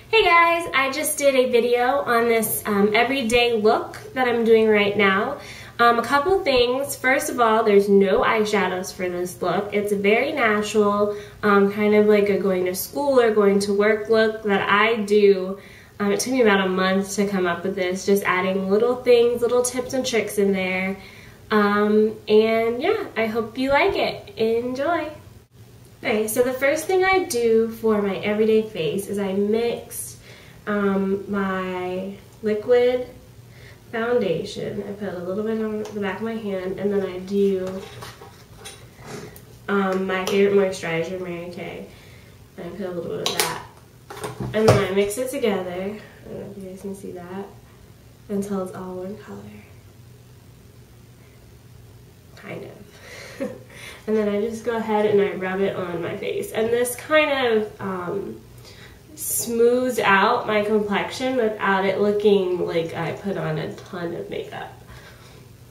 Hey guys, I just did a video on this everyday look that I'm doing right now. A couple things. First of all, there's no eyeshadows for this look. It's very natural, kind of like a going to school or going to work look that I do. It took me about a month to come up with this, just adding little things, little tips and tricks in there. And yeah, I hope you like it. Enjoy! Okay, so the first thing I do for my everyday face is I mix my liquid foundation. I put a little bit on the back of my hand, and then I do my favorite moisturizer, Mary Kay, and I put a little bit of that. And then I mix it together, I don't know if you guys can see that, until it's all one color. Kind of. And then I just go ahead and I rub it on my face. And this kind of smooths out my complexion without it looking like I put on a ton of makeup.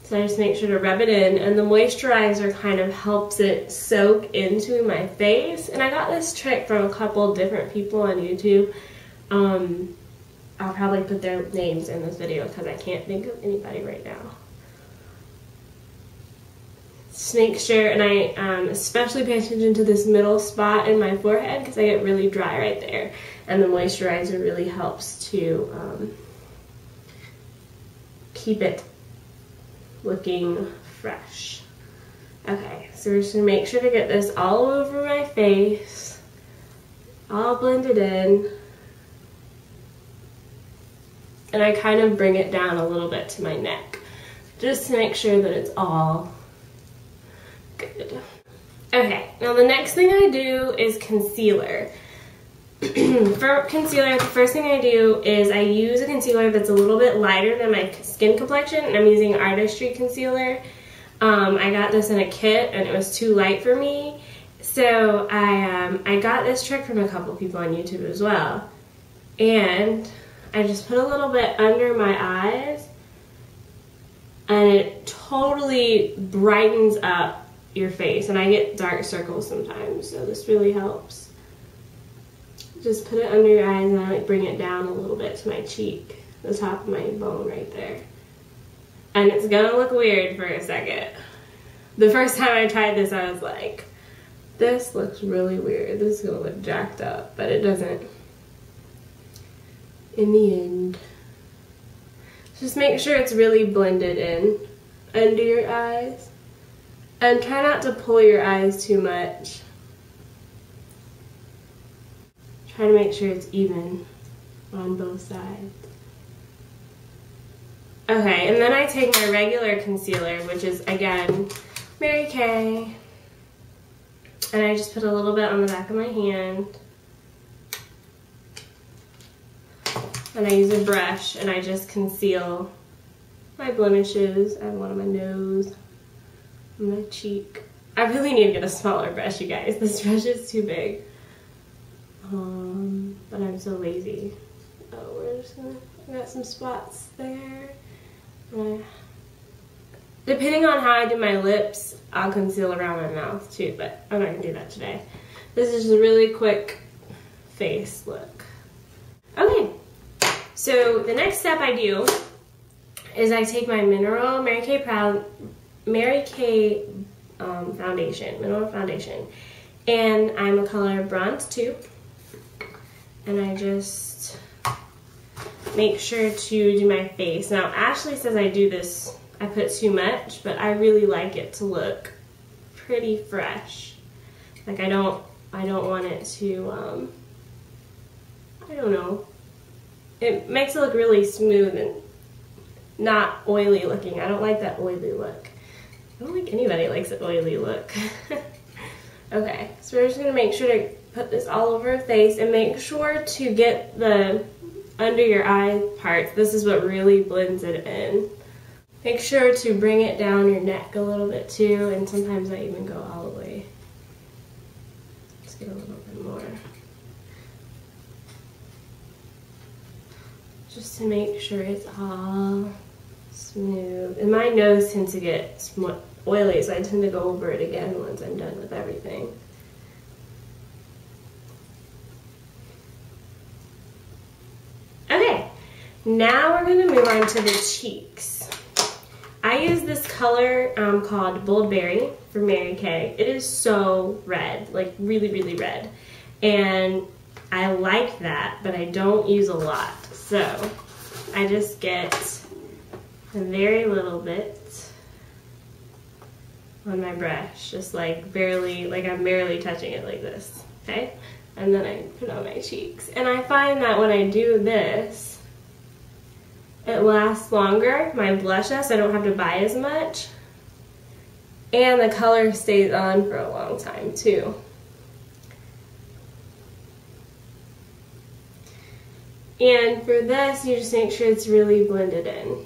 So I just make sure to rub it in, and the moisturizer kind of helps it soak into my face. And I got this trick from a couple different people on YouTube. I'll probably put their names in this video because I can't think of anybody right now. Just make sure, and I especially pay attention to this middle spot in my forehead because I get really dry right there, and the moisturizer really helps to keep it looking fresh. Okay, so we're just gonna make sure to get this all over my face, all blended in, and I kind of bring it down a little bit to my neck just to make sure that it's all good. Okay, now the next thing I do is concealer. For concealer, the first thing I do is I use a concealer that's a little bit lighter than my skin complexion, and I'm using Artistry concealer. I got this in a kit and it was too light for me, so I got this trick from a couple people on YouTube as well. And I just put a little bit under my eyes, and it totally brightens up your face, and I get dark circles sometimes, so this really helps. Just put it under your eyes, and I like bring it down a little bit to my cheek, the top of my bone right there. And it's gonna look weird for a second. The first time I tried this, I was like, this looks really weird. This is gonna look jacked up, but it doesn't. In the end, just make sure it's really blended in under your eyes. And try not to pull your eyes too much. Try to make sure it's even on both sides. Okay, and then I take my regular concealer, which is, again, Mary Kay. And I just put a little bit on the back of my hand. And I use a brush, and I just conceal my blemishes. I have one on my nose, my cheek. I really need to get a smaller brush, you guys. This brush is too big. But I'm so lazy. Oh, we're just gonna, I got some spots there. Depending on how I do my lips, I'll conceal around my mouth too, but I'm not gonna do that today. This is just a really quick face look. Okay, so the next step I do is I take my Mineral Mary Kay foundation, Mineral Foundation, and I'm a color Bronze 2, and I just make sure to do my face. Now Ashley says I do this, I put too much, but I really like it to look pretty fresh. Like I don't want it to, I don't know, it makes it look really smooth and not oily looking. I don't like that oily look. I don't think anybody likes an oily look. Okay, so we're just gonna make sure to put this all over your face, and make sure to get the under your eye parts. This is what really blends it in. Make sure to bring it down your neck a little bit too, and sometimes I even go all the way. Just get a little bit more. Just to make sure it's all smooth. And my nose tends to get oily, so I tend to go over it again once I'm done with everything. Now we're gonna move on to the cheeks. I use this color called Bold Berry from Mary Kay. It is so red, like really, really red. And I like that, but I don't use a lot. So I just get a very little bit on my brush, just like barely, like I'm barely touching it like this, okay? And then I put on my cheeks. And I find that when I do this, it lasts longer. My blushes, I don't have to buy as much. And the color stays on for a long time too. And for this, you just make sure it's really blended in.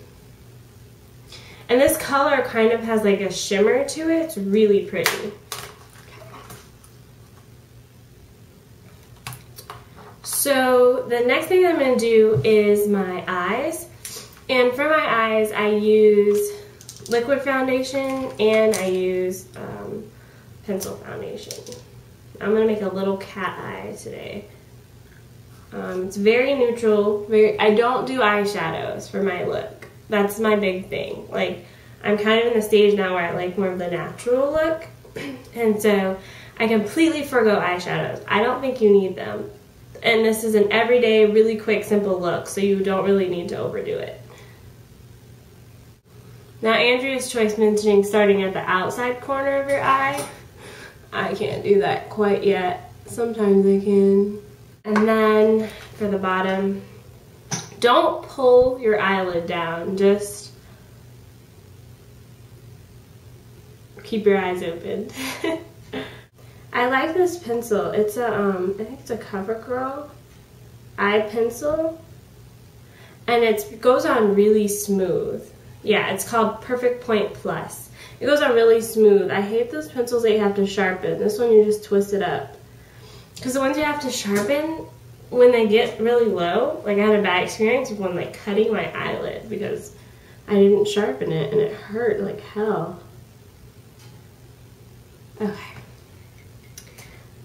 And this color kind of has like a shimmer to it. It's really pretty. So the next thing I'm going to do is my eyes. And for my eyes, I use liquid foundation and I use pencil foundation. I'm going to make a little cat eye today. It's very neutral. I don't do eyeshadows for my look. That's my big thing. Like, I'm kind of in the stage now where I like more of the natural look. And so I completely forgo eyeshadows. I don't think you need them. And this is an everyday, really quick, simple look, so you don't really need to overdo it. Now, Andrea's choice mentioning starting at the outside corner of your eye. I can't do that quite yet. Sometimes I can. And then for the bottom, don't pull your eyelid down. Just keep your eyes open. I like this pencil. It's a, I think it's a CoverGirl eye pencil. And it goes on really smooth. Yeah, it's called Perfect Point Plus. It goes on really smooth. I hate those pencils that you have to sharpen. This one you just twist it up. Because the ones you have to sharpen, when they get really low, like I had a bad experience with one like cutting my eyelid because I didn't sharpen it and it hurt like hell. Okay.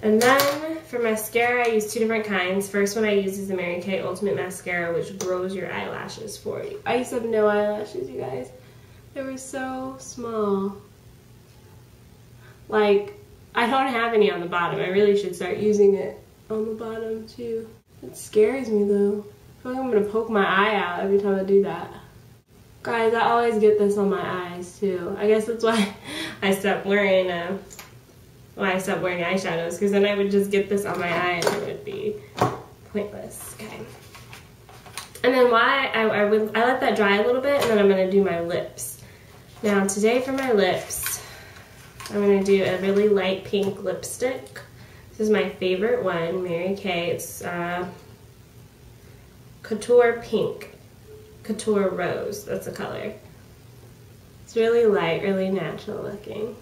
And then for mascara, I use two different kinds. First one I use is the Mary Kay Ultimate Mascara, which grows your eyelashes for you. I used to have no eyelashes, you guys. They were so small. Like, I don't have any on the bottom. I really should start using it on the bottom too. It scares me though. I feel like I'm gonna poke my eye out every time I do that. Guys, I always get this on my eyes too. I guess that's why I stopped wearing eyeshadows, because then I would just get this on my eye and it would be pointless. Okay. And then I let that dry a little bit, and then I'm gonna do my lips. Now today for my lips, I'm gonna do a really light pink lipstick. This is my favorite one, Mary Kay. It's Couture Pink, Couture Rose, that's the color. It's really light, really natural looking.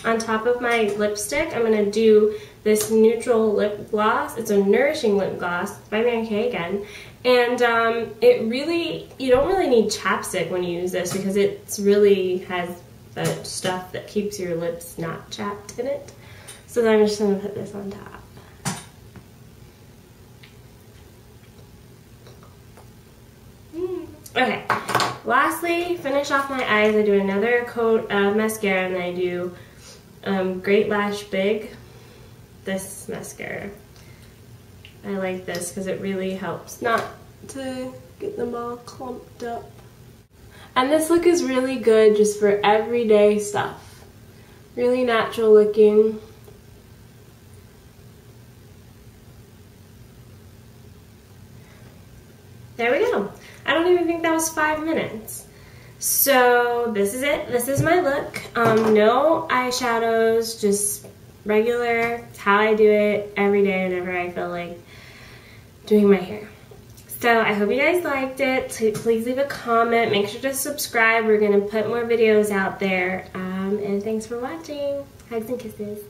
On top of my lipstick, I'm going to do this neutral lip gloss. It's a Nourishing Lip Gloss by Mary Kay again. And it really, you don't really need chapstick when you use this because it really has the stuff that keeps your lips not chapped in it. So then I'm just going to put this on top. Okay, lastly, finish off my eyes. I do another coat of mascara and then I do Great Lash Big, this mascara. I like this because it really helps not to get them all clumped up. And this look is really good just for everyday stuff. Really natural looking. There we go. I don't even think that was 5 minutes. So this is it. This is my look. No eyeshadows, just regular. It's how I do it every day whenever I feel like doing my hair. So I hope you guys liked it. Please leave a comment. Make sure to subscribe. We're going to put more videos out there. And thanks for watching. Hugs and kisses.